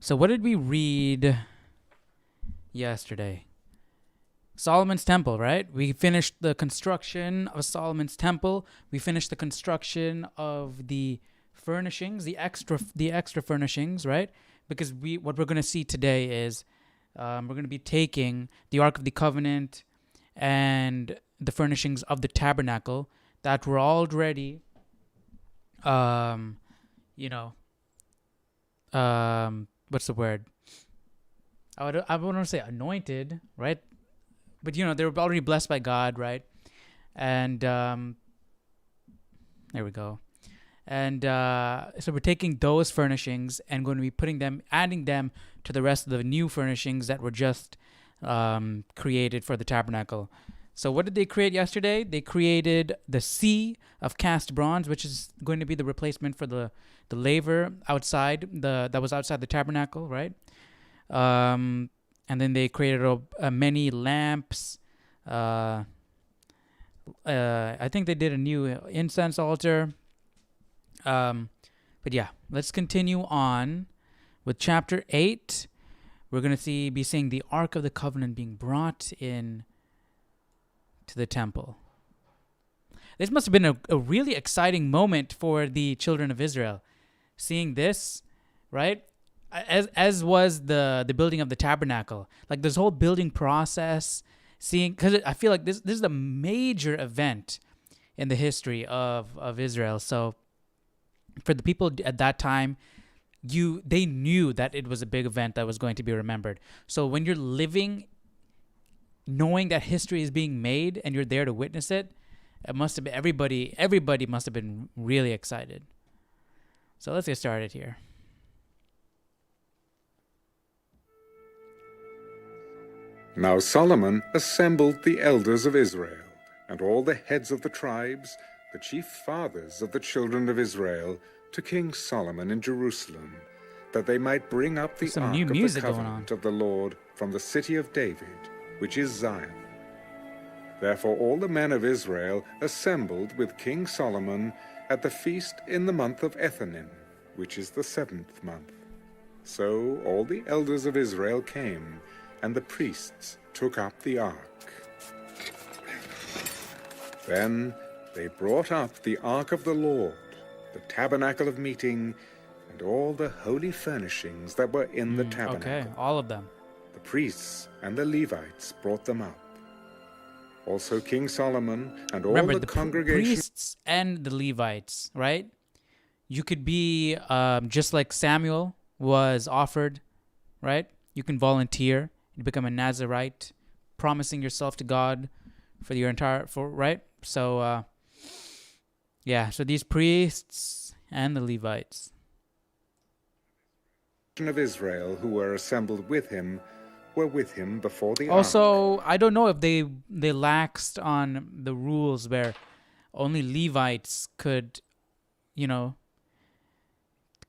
So what did we read yesterday? Solomon's temple, right? We finished the construction of Solomon's temple. We finished the construction of the furnishings, the extra furnishings, right? Because what we're going to see today is we're going to be taking the Ark of the Covenant and the furnishings of the tabernacle that were already, you know, what's the word? I want to say anointed, right? But they were already blessed by God, right? And there we go. And so we're taking those furnishings and going to be adding them to the rest of the new furnishings that were just created for the tabernacle. So what did they create yesterday? They created the sea of cast bronze, which is going to be the replacement for the laver outside that was outside the tabernacle, right? And then they created many lamps. I think they did a new incense altar. But yeah, let's continue on with chapter 8. We're going to be seeing the Ark of the Covenant being brought in to the temple. This must have been a really exciting moment for the children of Israel. Seeing this, right? As was the building of the tabernacle. Like this whole building process, because I feel like this is a major event in the history of Israel. So for the people at that time, they knew that it was a big event that was going to be remembered. So when you're living, knowing that history is being made and you're there to witness it, it must have been everybody must have been really excited. So let's get started here. Now Solomon assembled the elders of Israel, and all the heads of the tribes, the chief fathers of the children of Israel, to King Solomon in Jerusalem, that they might bring up the Some ark new of the music going covenant on. of the Lord from the city of David, which is Zion. Therefore all the men of Israel assembled with King Solomon at the feast in the month of Ethanim, which is the 7th month. So all the elders of Israel came, and the priests took up the ark. Then they brought up the ark of the Lord, the tabernacle of meeting, and all the holy furnishings that were in the tabernacle. Okay, all of them. The priests and the Levites brought them up. Also King Solomon and all Remember, the congregation. Priests and the Levites, right? You could be just like Samuel was offered, right? You can volunteer. You become a Nazirite, promising yourself to God for your right? So, so these priests and the Levites of Israel who were assembled with him were with him before the ark. Also, I don't know if they laxed on the rules where only Levites could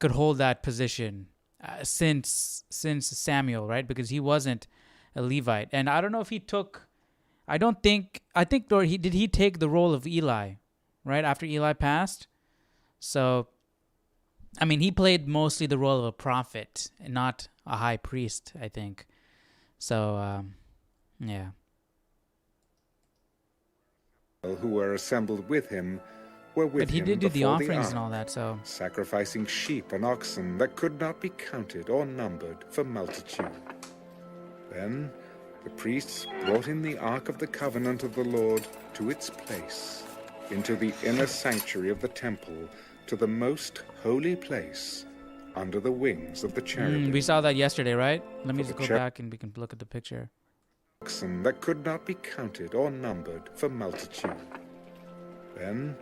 hold that position since Samuel, right? Because he wasn't a Levite, and I don't know if he took. I think did he take the role of Eli, right after Eli passed? So, I mean, he played mostly the role of a prophet and not a high priest, I think. So, yeah. Who were assembled with him were with him. But he did do the before offerings ark, and all that, so. sacrificing sheep and oxen that could not be counted or numbered for multitude. Then the priests brought in the ark of the covenant of the Lord to its place, into the inner sanctuary of the temple, to the most holy place, under the wings of the cherubim. We saw that yesterday, right? Let me just go back and we can look at the picture. Oxen that could not be counted or numbered for multitude. Then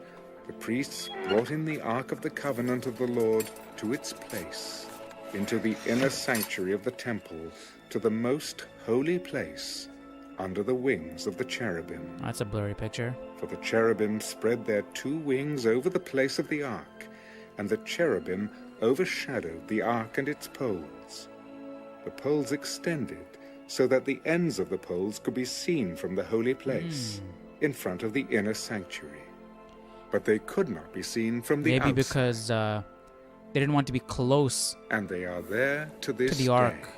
the priests brought in the ark of the covenant of the Lord to its place, into the inner sanctuary of the temple, to the most holy place, under the wings of the cherubim. That's a blurry picture. For the cherubim spread their 2 wings over the place of the ark, and the cherubim overshadowed the ark and its poles. The poles extended so that the ends of the poles could be seen from the holy place, in front of the inner sanctuary. But they could not be seen from the outside. Maybe because They didn't want to be close And they are there to this to the ark. day.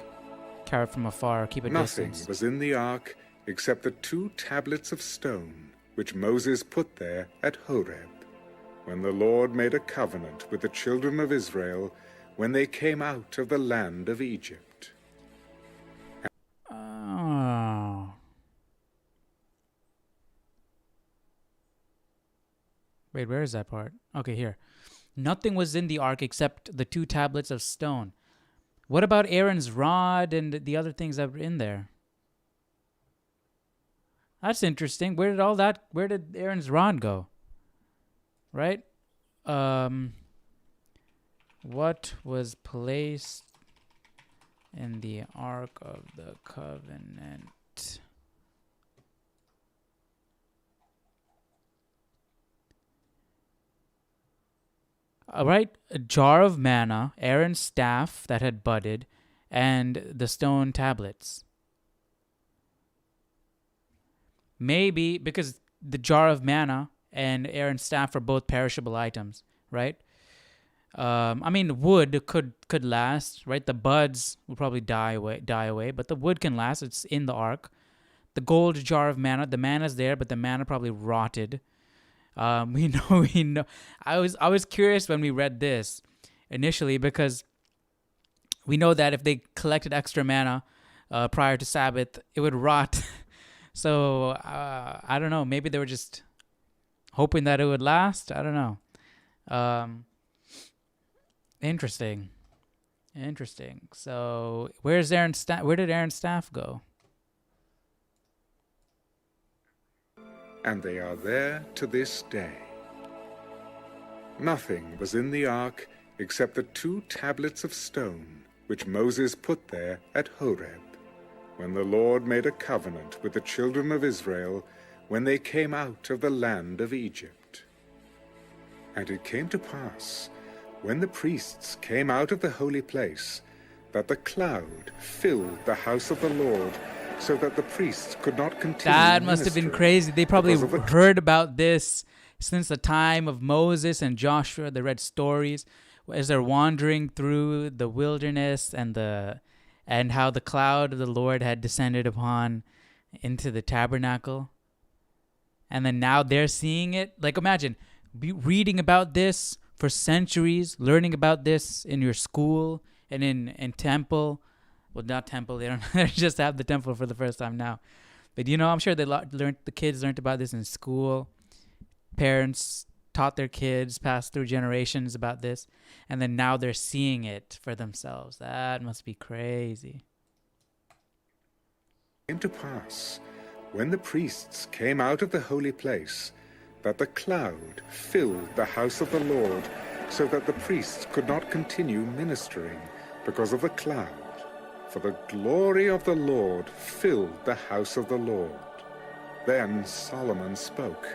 Carry it from afar, keep a Nothing distance. was in the ark except the 2 tablets of stone which Moses put there at Horeb, when the Lord made a covenant with the children of Israel when they came out of the land of Egypt. Oh. Wait, where is that part? Okay, here. Nothing was in the ark except the 2 tablets of stone. What about Aaron's rod and the other things that were in there? That's interesting. Where did Aaron's rod go? Right? What was placed in the Ark of the Covenant? All right, a jar of manna, Aaron's staff that had budded, and the stone tablets. Maybe because the jar of manna and Aaron's staff are both perishable items, right? I mean, wood could last, right? The buds will probably die away, but the wood can last. It's in the ark. The gold jar of manna, the manna's there, but the manna probably rotted. We know. I was curious when we read this initially because we know that if they collected extra manna prior to Sabbath, it would rot. So I don't know. Maybe they were just hoping that it would last. I don't know. Interesting. So where did Aaron's staff go? And they are there to this day. Nothing was in the ark except the 2 tablets of stone which Moses put there at Horeb, when the Lord made a covenant with the children of Israel when they came out of the land of Egypt. And it came to pass, when the priests came out of the holy place, that the cloud filled the house of the Lord, so that the priests could not continue. That must have been crazy. They probably heard about this since the time of Moses and Joshua. They read stories as they're wandering through the wilderness and how the cloud of the Lord had descended upon into the tabernacle. And then now they're seeing it. Like, imagine reading about this for centuries, learning about this in your school and in temple. Well, not temple. They don't just have the temple for the first time now. But, I'm sure the kids learned about this in school. Parents taught their kids, passed through generations about this. And then now they're seeing it for themselves. That must be crazy. It came to pass, when the priests came out of the holy place, that the cloud filled the house of the Lord, so that the priests could not continue ministering because of the cloud. For the glory of the Lord filled the house of the Lord. Then Solomon spoke.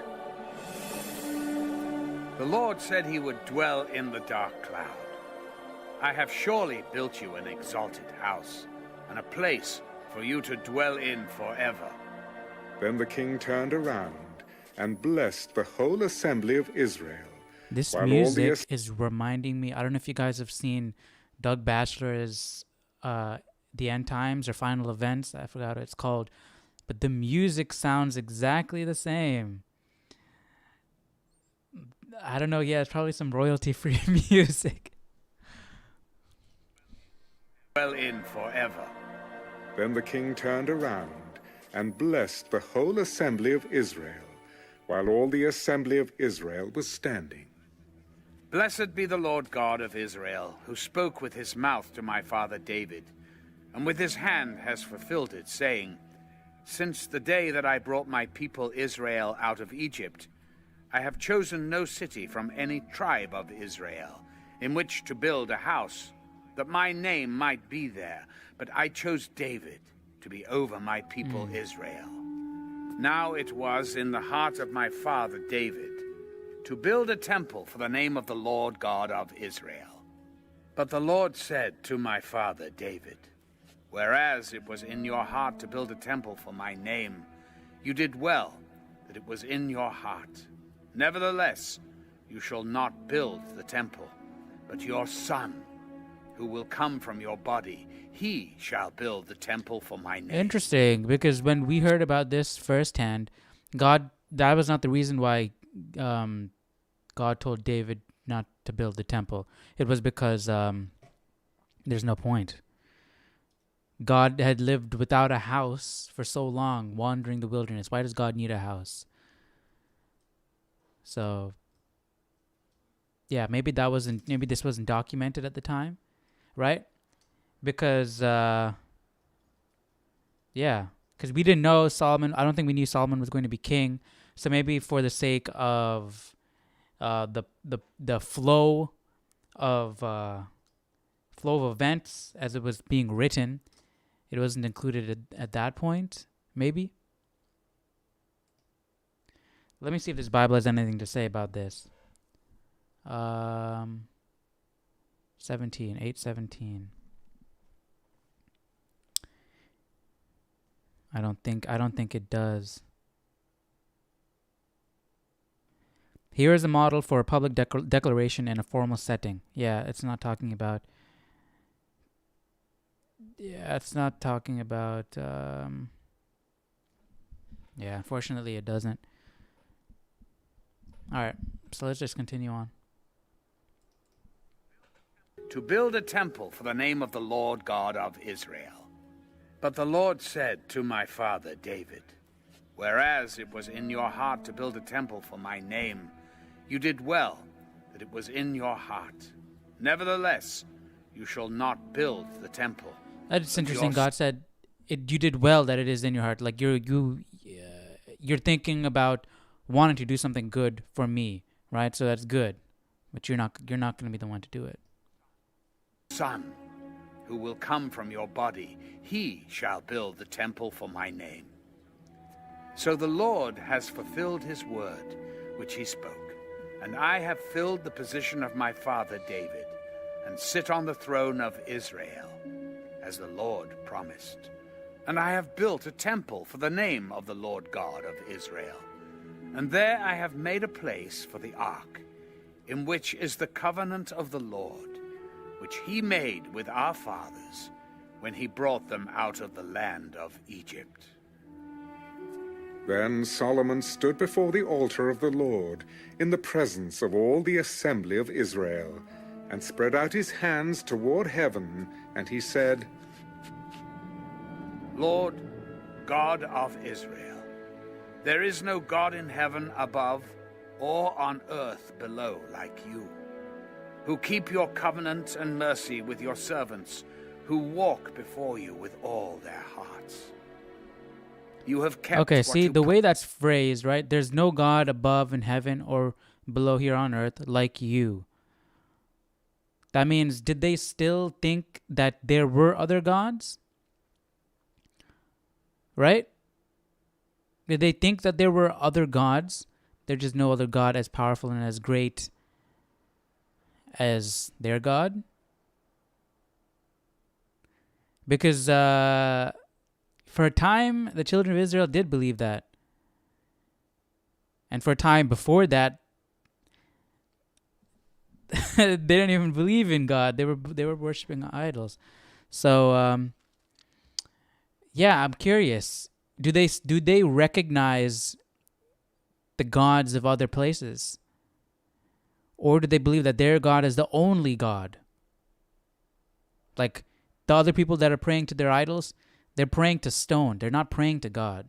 The Lord said he would dwell in the dark cloud. I have surely built you an exalted house, and a place for you to dwell in forever. Then the king turned around and blessed the whole assembly of Israel. This music is reminding me, I don't know if you guys have seen Doug Batchelor's The End Times or Final Events. I forgot what it's called. But the music sounds exactly the same. I don't know. Yeah, it's probably some royalty-free music. Dwell in forever. Then the king turned around and blessed the whole assembly of Israel, while all the assembly of Israel was standing. Blessed be the Lord God of Israel, who spoke with his mouth to my father David, and with his hand has fulfilled it, saying, Since the day that I brought my people Israel out of Egypt, I have chosen no city from any tribe of Israel in which to build a house, that my name might be there, but I chose David to be over my people Israel. Now it was in the heart of my father David to build a temple for the name of the Lord God of Israel. But the Lord said to my father David, Whereas it was in your heart to build a temple for my name, you did well that it was in your heart. Nevertheless, you shall not build the temple, but your son, who will come from your body, he shall build the temple for my name. Interesting, because when we heard about this firsthand, that was not the reason why God told David not to build the temple. It was because there's no point. God had lived without a house for so long, wandering the wilderness. Why does God need a house? So, yeah, maybe this wasn't documented at the time, right? Because, because we didn't know Solomon. I don't think we knew Solomon was going to be king. So maybe for the sake of the flow of events as it was being written, it wasn't included at that point. Maybe. Let me see if this Bible has anything to say about this. 8:17. I don't think it does. Here is a model for a public declaration in a formal setting. Yeah, it's not talking about. Yeah, it's not talking about. Yeah, unfortunately, it doesn't. All right, so let's just continue on. To build a temple for the name of the Lord God of Israel. But the Lord said to my father David, whereas it was in your heart to build a temple for my name, you did well that it was in your heart. Nevertheless, you shall not build the temple. That's interesting. God said, you did well that it is in your heart. Like you're thinking about wanting to do something good for me, right? So that's good, but you're not going to be the one to do it. Son, who will come from your body, he shall build the temple for my name. So the Lord has fulfilled his word, which he spoke, and I have filled the position of my father David, and sit on the throne of Israel, as the Lord promised. And I have built a temple for the name of the Lord God of Israel. And there I have made a place for the ark, in which is the covenant of the Lord, which he made with our fathers when he brought them out of the land of Egypt. Then Solomon stood before the altar of the Lord in the presence of all the assembly of Israel, and spread out his hands toward heaven, and he said, Lord, God of Israel, there is no God in heaven above or on earth below like you, who keep your covenant and mercy with your servants, who walk before you with all their hearts. You have kept. Okay, see the way that's phrased, right? There's no God above in heaven or below here on earth like you. That means, did they still think that there were other gods? Right? Did they think that there were other gods? There's just no other God as powerful and as great as their God? Because for a time, the children of Israel did believe that. And for a time before that, they didn't even believe in God. They were worshiping idols. So, yeah, I'm curious. Do they recognize the gods of other places? Or do they believe that their God is the only God? Like the other people that are praying to their idols, they're praying to stone. They're not praying to God.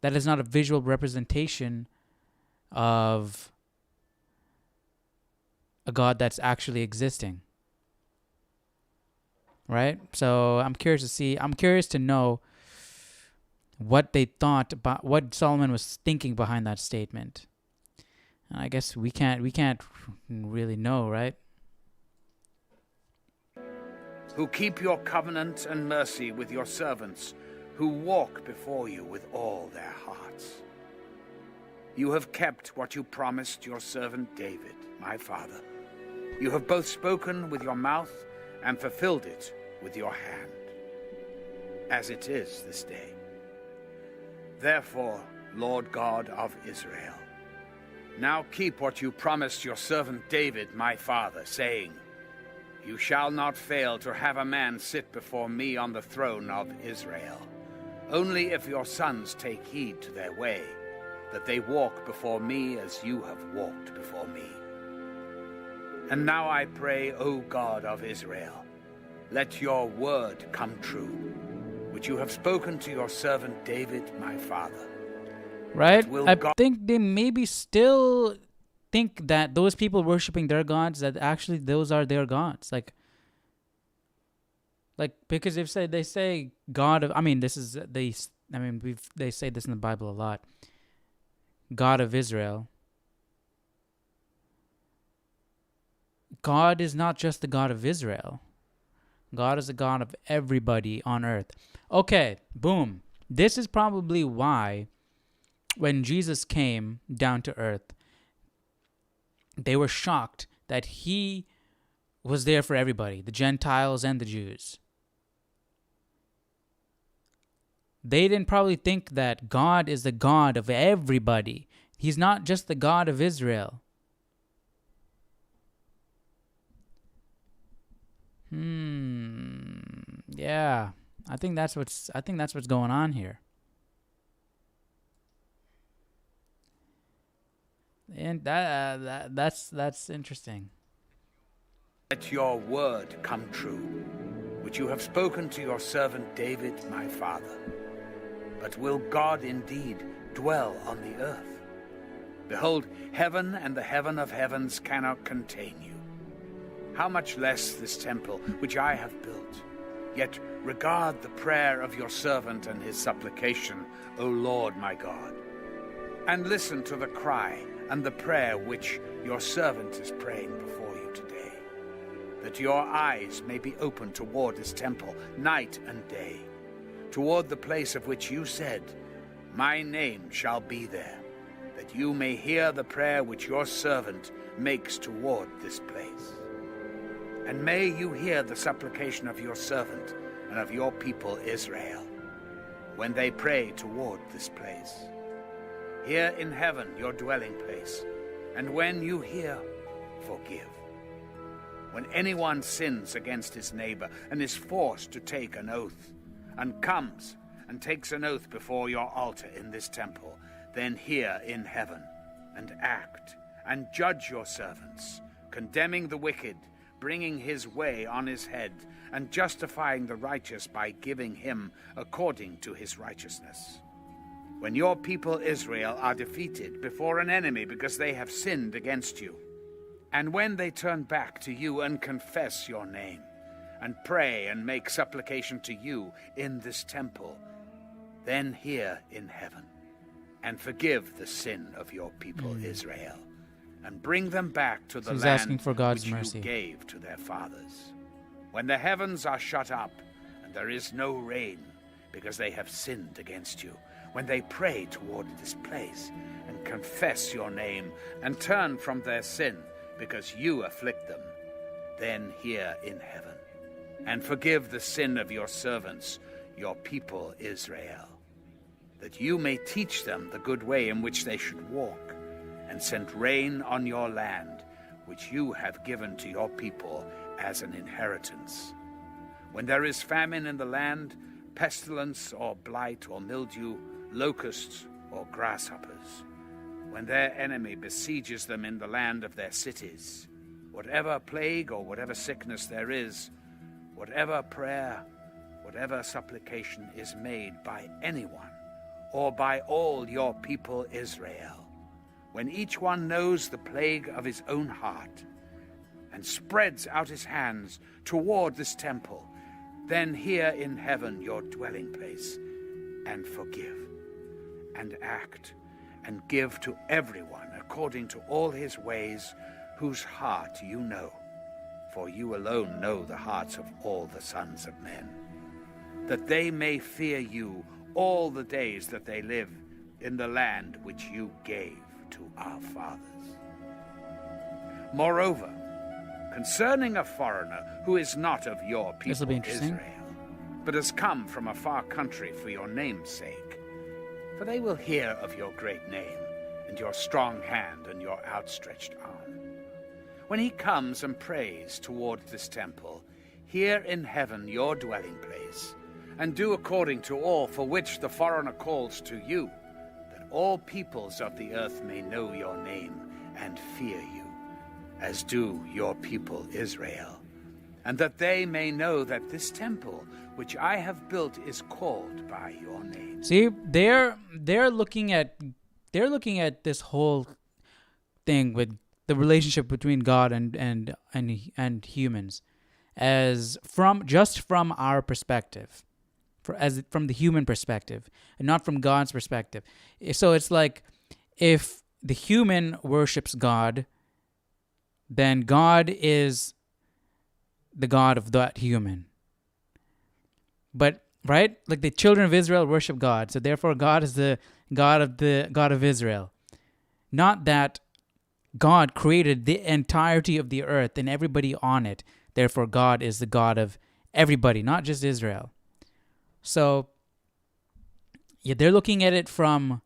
That is not a visual representation of a God that's actually existing. Right? So I'm curious to know what they thought about, what Solomon was thinking behind that statement. And I guess we can't really know, right? Who keep your covenant and mercy with your servants, who walk before you with all their hearts. You have kept what you promised your servant David, my father. You have both spoken with your mouth and fulfilled it with your hand, as it is this day. Therefore, Lord God of Israel, Now keep what you promised your servant David, my father, saying, You shall not fail to have a man sit before me on the throne of Israel. Only if your sons take heed to their way, that they walk before me as you have walked before me. And now I pray, O God of Israel, let your word come true, which you have spoken to your servant David, my father. Right? I think they maybe still think that those people worshiping their gods, that actually those are their gods. Like because they say God of, I mean, they say this in the Bible a lot. God of Israel. God is not just the God of Israel. God is the God of everybody on earth. Okay, boom. This is probably why when Jesus came down to earth, they were shocked that he was there for everybody, the Gentiles and the Jews. They didn't probably think that God is the God of everybody. He's not just the God of Israel. Yeah. I think that's what's going on here. And that's interesting. Let your word come true, which you have spoken to your servant David, my father. But will God indeed dwell on the earth? Behold, heaven and the heaven of heavens cannot contain you. How much less this temple which I have built? Yet regard the prayer of your servant and his supplication, O Lord my God. And listen to the cry and the prayer which your servant is praying before you today, that your eyes may be open toward this temple night and day, toward the place of which you said, My name shall be there, that you may hear the prayer which your servant makes toward this place. And may you hear the supplication of your servant and of your people Israel, when they pray toward this place. Here in heaven your dwelling place, and when you hear, forgive. When anyone sins against his neighbor and is forced to take an oath, and comes and takes an oath before your altar in this temple, then hear in heaven, and act, and judge your servants, condemning the wicked, bringing his way on his head, and justifying the righteous by giving him according to his righteousness. When your people Israel are defeated before an enemy because they have sinned against you, and when they turn back to you and confess your name, and pray and make supplication to you in this temple, then hear in heaven, and forgive the sin of your people Israel, and bring them back to the land asking for God's which mercy. you gave to their fathers. When the heavens are shut up, and there is no rain, because they have sinned against you, when they pray toward this place, and confess your name, and turn from their sin, because you afflict them, then hear in heaven, and forgive the sin of your servants, your people Israel, that you may teach them the good way in which they should walk, and send rain on your land, which you have given to your people as an inheritance. When there is famine in the land, pestilence or blight or mildew, locusts or grasshoppers, when their enemy besieges them in the land of their cities, whatever plague or whatever sickness there is, whatever prayer, whatever supplication is made by anyone or by all your people Israel, when each one knows the plague of his own heart and spreads out his hands toward this temple, then hear in heaven your dwelling place, and forgive, and act, and give to everyone according to all his ways, whose heart you know, for you alone know the hearts of all the sons of men, that they may fear you all the days that they live in the land which you gave to our fathers. Moreover, concerning a foreigner who is not of your people Israel, but has come from a far country for your name's sake, for they will hear of your great name, and your strong hand and your outstretched arm. When he comes and prays toward this temple, hear in heaven your dwelling place, and do according to all for which the foreigner calls to you, that all peoples of the earth may know your name and fear you, as do your people Israel, and that they may know that this temple which I have built is called by your name. See, they're looking at this whole thing with the relationship between God and humans as from our perspective, from the human perspective, and not from God's perspective. So it's like if the human worships God, then God is the God of that human. But right, like the children of Israel worship God, so therefore God is the God of Israel. Not that God created the entirety of the earth and everybody on it. Therefore, God is the God of everybody, not just Israel. So, yeah, they're looking at it from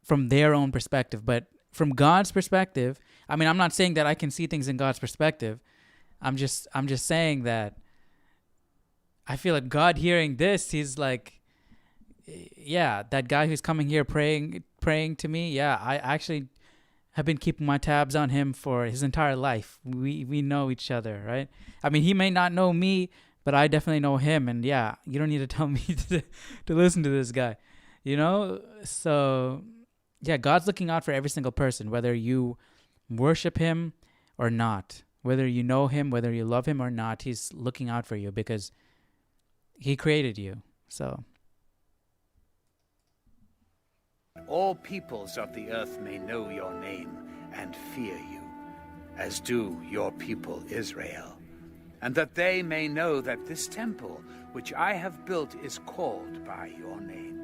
their own perspective. But from God's perspective, I mean, I'm not saying that I can see things in God's perspective. I'm just saying that I feel like God hearing this, he's like, yeah, that guy who's coming here praying to me, yeah, I actually have been keeping my tabs on him for his entire life. We know each other, right? I mean, he may not know me, but I definitely know him. And yeah, you don't need to tell me to listen to this guy, you know? So yeah, God's looking out for every single person, whether you worship him or not, whether you know him, whether you love him or not, he's looking out for you because he created you. So all peoples of the earth may know your name and fear you, as do your people Israel, and that they may know that this temple which I have built is called by your name.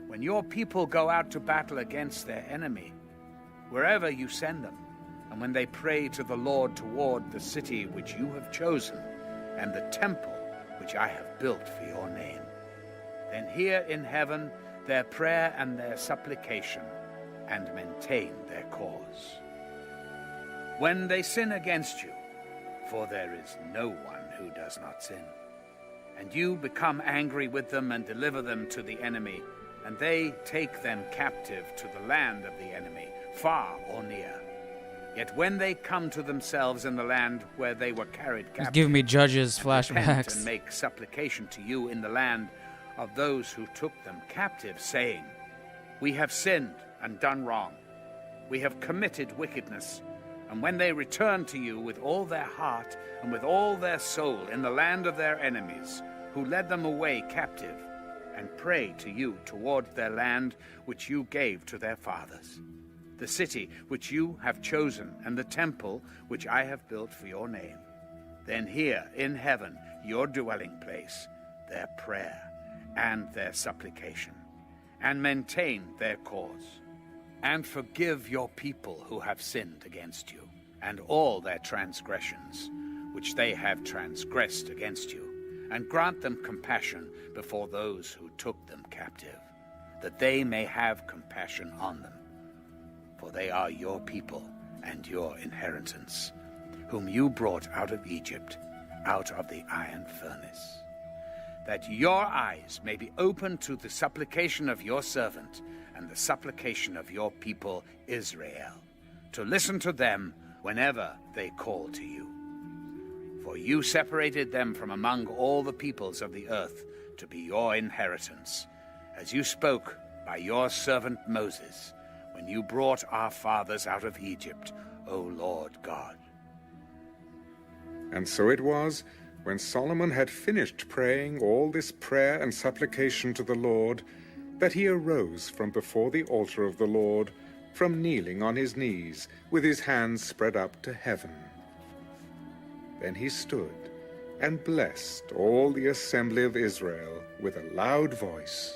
When your people go out to battle against their enemy, wherever you send them, and when they pray to the Lord toward the city which you have chosen, and the temple which I have built for your name, then hear in heaven their prayer and their supplication, and maintain their cause. When they sin against you, for there is no one who does not sin, and you become angry with them and deliver them to the enemy, and they take them captive to the land of the enemy, far or near. Yet when they come to themselves in the land where they were carried captive, give me Judges and repent flashbacks and make supplication to you in the land of those who took them captive, saying, we have sinned and done wrong. We have committed wickedness. And when they return to you with all their heart and with all their soul in the land of their enemies, who led them away captive, and pray to you toward their land which you gave to their fathers, the city which you have chosen, and the temple which I have built for your name, then hear in heaven your dwelling place, their prayer and their supplication, and maintain their cause, and forgive your people who have sinned against you, and all their transgressions which they have transgressed against you, and grant them compassion before those who took them captive, that they may have compassion on them. For they are your people and your inheritance, whom you brought out of Egypt, out of the iron furnace, that your eyes may be open to the supplication of your servant and the supplication of your people Israel, to listen to them whenever they call to you. For you separated them from among all the peoples of the earth to be your inheritance, as you spoke by your servant Moses, when you brought our fathers out of Egypt, O Lord God. And so it was, when Solomon had finished praying all this prayer and supplication to the Lord, that he arose from before the altar of the Lord, from kneeling on his knees, with his hands spread up to heaven. Then he stood and blessed all the assembly of Israel with a loud voice.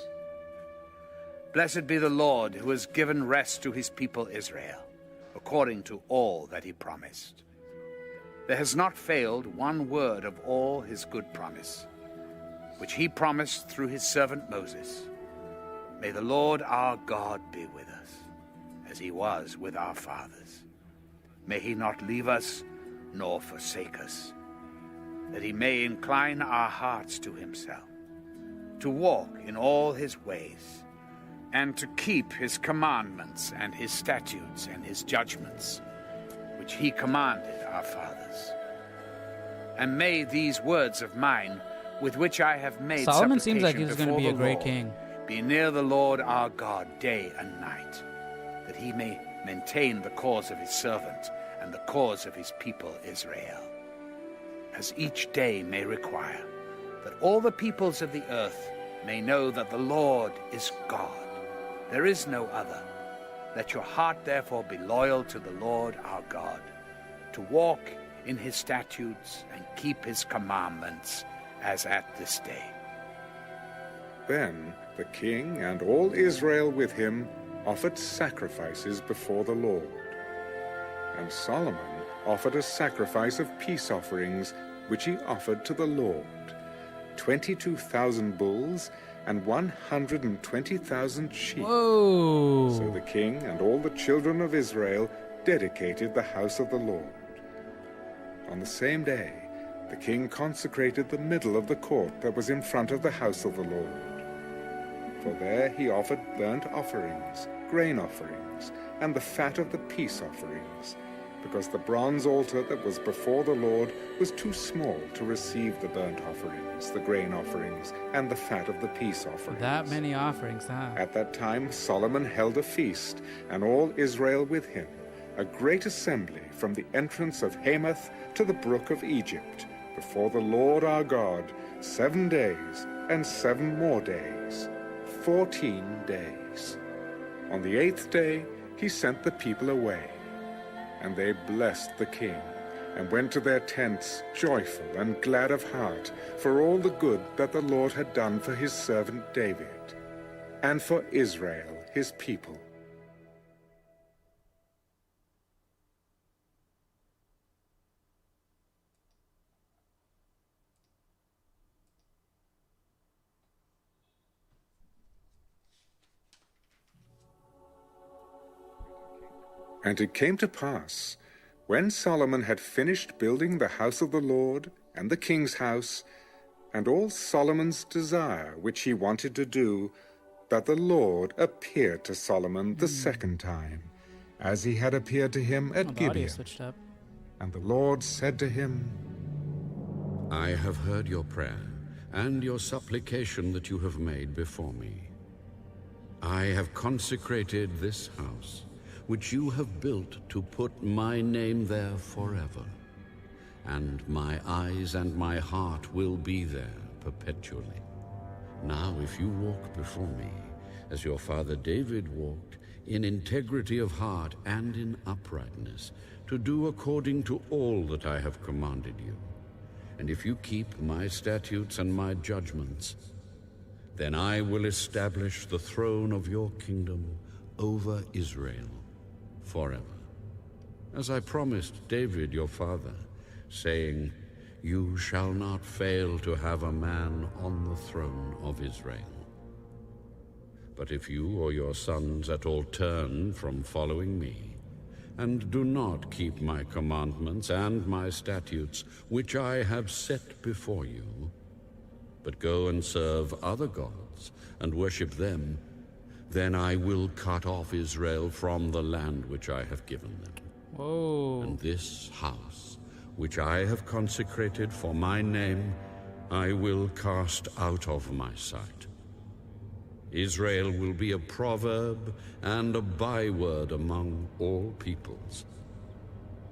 Blessed be the Lord, who has given rest to his people Israel, according to all that he promised. There has not failed one word of all his good promise, which he promised through his servant Moses. May the Lord our God be with us. as he was with our fathers. May he not leave us nor forsake us, that he may incline our hearts to himself, to walk in all his ways, and to keep his commandments and his statutes and his judgments, which he commanded our fathers. And may these words of mine, with which I have made Solomon seems like supplication he's going to before be a the great Lord, king. be near the Lord our God day and night, that he may maintain the cause of his servant and the cause of his people Israel, as each day may require, that all the peoples of the earth may know that the Lord is God. There is no other. Let your heart therefore be loyal to the Lord our God, to walk in his statutes and keep his commandments as at this day. Then the king and all Israel with him offered sacrifices before the Lord. And Solomon offered a sacrifice of peace offerings, which he offered to the Lord, 22,000 bulls and 120,000 sheep. Whoa! So the king and all the children of Israel dedicated the house of the Lord. On the same day, the king consecrated the middle of the court that was in front of the house of the Lord. For there he offered burnt offerings, grain offerings, and the fat of the peace offerings, because the bronze altar that was before the Lord was too small to receive the burnt offerings, the grain offerings, and the fat of the peace offerings. That many offerings, huh? At that time Solomon held a feast, and all Israel with him, a great assembly from the entrance of Hamath to the brook of Egypt, before the Lord our God, 7 days and 7 more days, 14 days. On the 8th day he sent the people away, and they blessed the king, and went to their tents joyful and glad of heart for all the good that the Lord had done for his servant David, and for Israel his people. And it came to pass, when Solomon had finished building the house of the Lord, and the king's house, and all Solomon's desire which he wanted to do, that the Lord appeared to Solomon the second time, as he had appeared to him at Oh, the audio Gibeon. switched up. And the Lord said to him, I have heard your prayer and your supplication that you have made before me. I have consecrated this house, which you have built to put my name there forever, and my eyes and my heart will be there perpetually. Now if you walk before me, as your father David walked, in integrity of heart and in uprightness, to do according to all that I have commanded you, and if you keep my statutes and my judgments, then I will establish the throne of your kingdom over Israel forever, as I promised David your father, saying, you shall not fail to have a man on the throne of Israel. But if you or your sons at all turn from following me, and do not keep my commandments and my statutes, which I have set before you, but go and serve other gods and worship them, then I will cut off Israel from the land which I have given them. Whoa. And this house, which I have consecrated for my name, I will cast out of my sight. Israel will be a proverb and a byword among all peoples.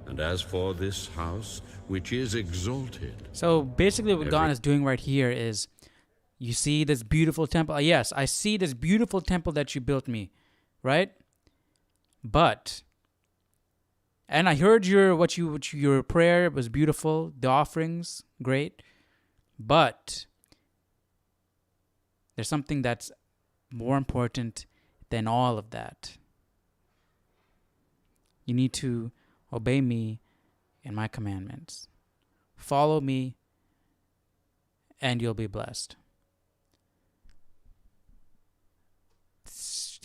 And as for this house, which is exalted... So basically what God is doing right here is, you see this beautiful temple. Yes, I see this beautiful temple that you built me, right? But, and I heard your prayer was beautiful, the offerings, great. But there's something that's more important than all of that. You need to obey me and my commandments. Follow me, and you'll be blessed.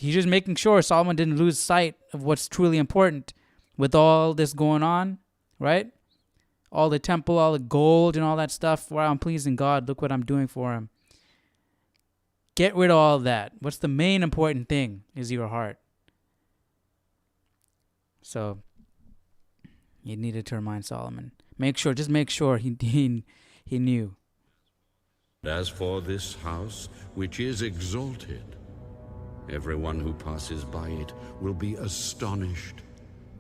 he's just making sure Solomon didn't lose sight of what's truly important with all this going on, right? All the temple, all the gold and all that stuff. Wow, I'm pleasing God. Look what I'm doing for him. Get rid of all that. What's the main important thing is your heart. So he needed to remind Solomon. Just make sure he knew. As for this house, which is exalted, everyone who passes by it will be astonished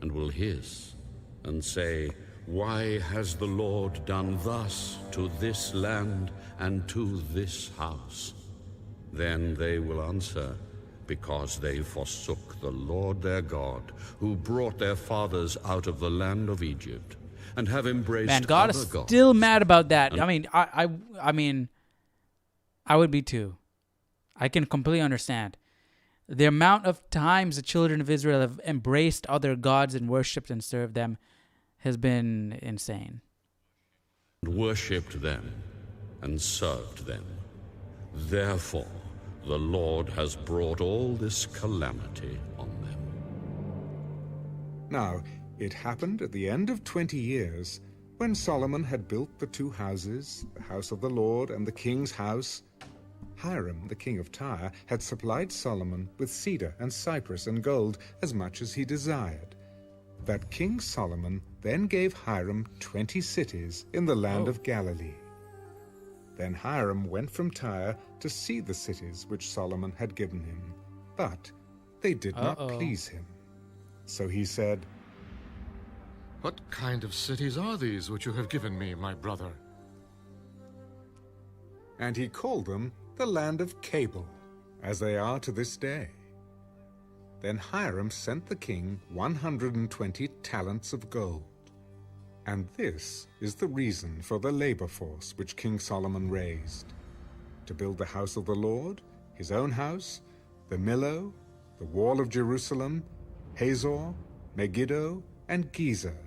and will hiss and say, "Why has the Lord done thus to this land and to this house?" Then they will answer, "Because they forsook the Lord their God, who brought their fathers out of the land of Egypt, and have embraced Man, God other is gods." still mad about that. I mean, I would be too. I can completely understand. The amount of times the children of Israel have embraced other gods and worshipped and served them has been insane. Worshipped them and served them. Therefore, the Lord has brought all this calamity on them. Now, it happened at the end of 20 years, when Solomon had built the two houses, the house of the Lord and the king's house. Hiram, the king of Tyre, had supplied Solomon with cedar and cypress and gold as much as he desired. That King Solomon then gave Hiram 20 cities in the land of Galilee. Then Hiram went from Tyre to see the cities which Solomon had given him, but they did not please him. So he said, "What kind of cities are these which you have given me, my brother?" And he called them the land of Cabul, as they are to this day. Then Hiram sent the king 120 talents of gold. And this is the reason for the labor force which King Solomon raised: to build the house of the Lord, his own house, the Millo, the wall of Jerusalem, Hazor, Megiddo, and Gezer.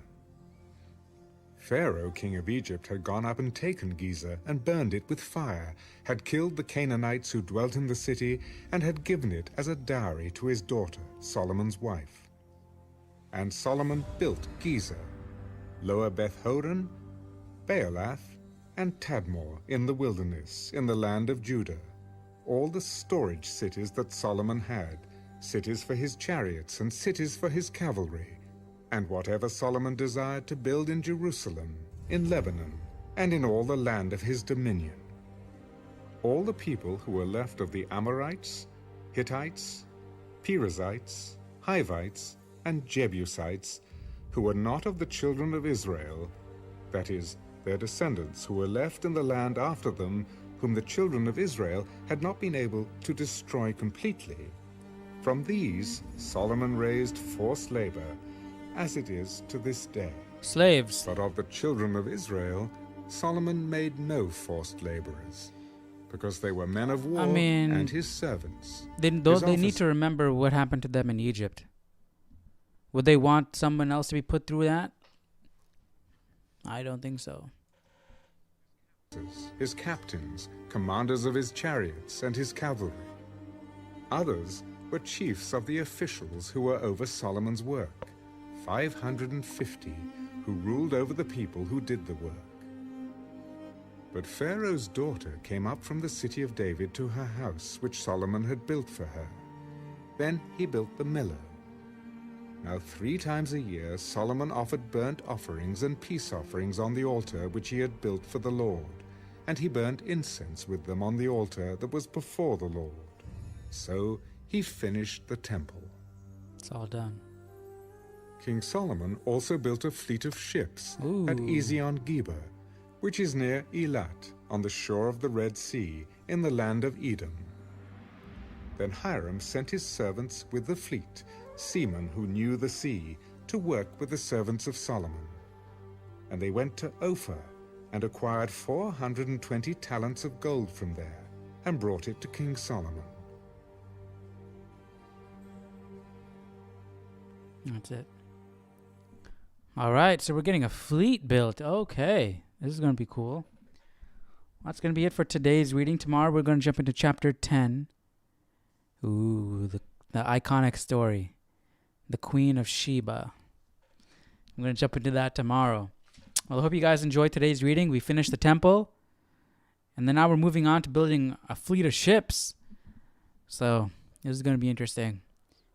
Pharaoh, king of Egypt, had gone up and taken Gezer and burned it with fire, had killed the Canaanites who dwelt in the city, and had given it as a dowry to his daughter, Solomon's wife. And Solomon built Gezer, Lower Beth-horon, Baalath, and Tadmor in the wilderness, in the land of Judah, all the storage cities that Solomon had, cities for his chariots and cities for his cavalry, and whatever Solomon desired to build in Jerusalem, in Lebanon, and in all the land of his dominion. All the people who were left of the Amorites, Hittites, Perizzites, Hivites, and Jebusites, who were not of the children of Israel, that is, their descendants who were left in the land after them, whom the children of Israel had not been able to destroy completely. From these Solomon raised forced labor, as it is to this day. Slaves. But of the children of Israel, Solomon made no forced laborers, because they were men of war and his servants. They need to remember what happened to them in Egypt. Would they want someone else to be put through that? I don't think so. His captains, commanders of his chariots and his cavalry. Others were chiefs of the officials who were over Solomon's work, 550, who ruled over the people who did the work. But Pharaoh's daughter came up from the city of David to her house, which Solomon had built for her. Then he built the Millo. Now 3 times a year Solomon offered burnt offerings and peace offerings on the altar which he had built for the Lord, and he burnt incense with them on the altar that was before the Lord. So he finished the temple. It's all done. King Solomon also built a fleet of ships at Ezion-Geber, which is near Elat, on the shore of the Red Sea, in the land of Edom. Then Hiram sent his servants with the fleet, seamen who knew the sea, to work with the servants of Solomon. And they went to Ophir and acquired 420 talents of gold from there, and brought it to King Solomon. That's it. All right, so we're getting a fleet built. Okay, this is going to be cool. That's going to be it for today's reading. Tomorrow we're going to jump into chapter 10. Ooh, the iconic story, the Queen of Sheba. I'm going to jump into that tomorrow. Well, I hope you guys enjoyed today's reading. We finished the temple, and then now we're moving on to building a fleet of ships. So this is going to be interesting.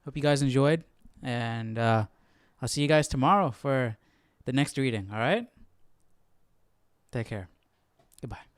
Hope you guys enjoyed, and I'll see you guys tomorrow for the next reading. All right? Take care. Goodbye.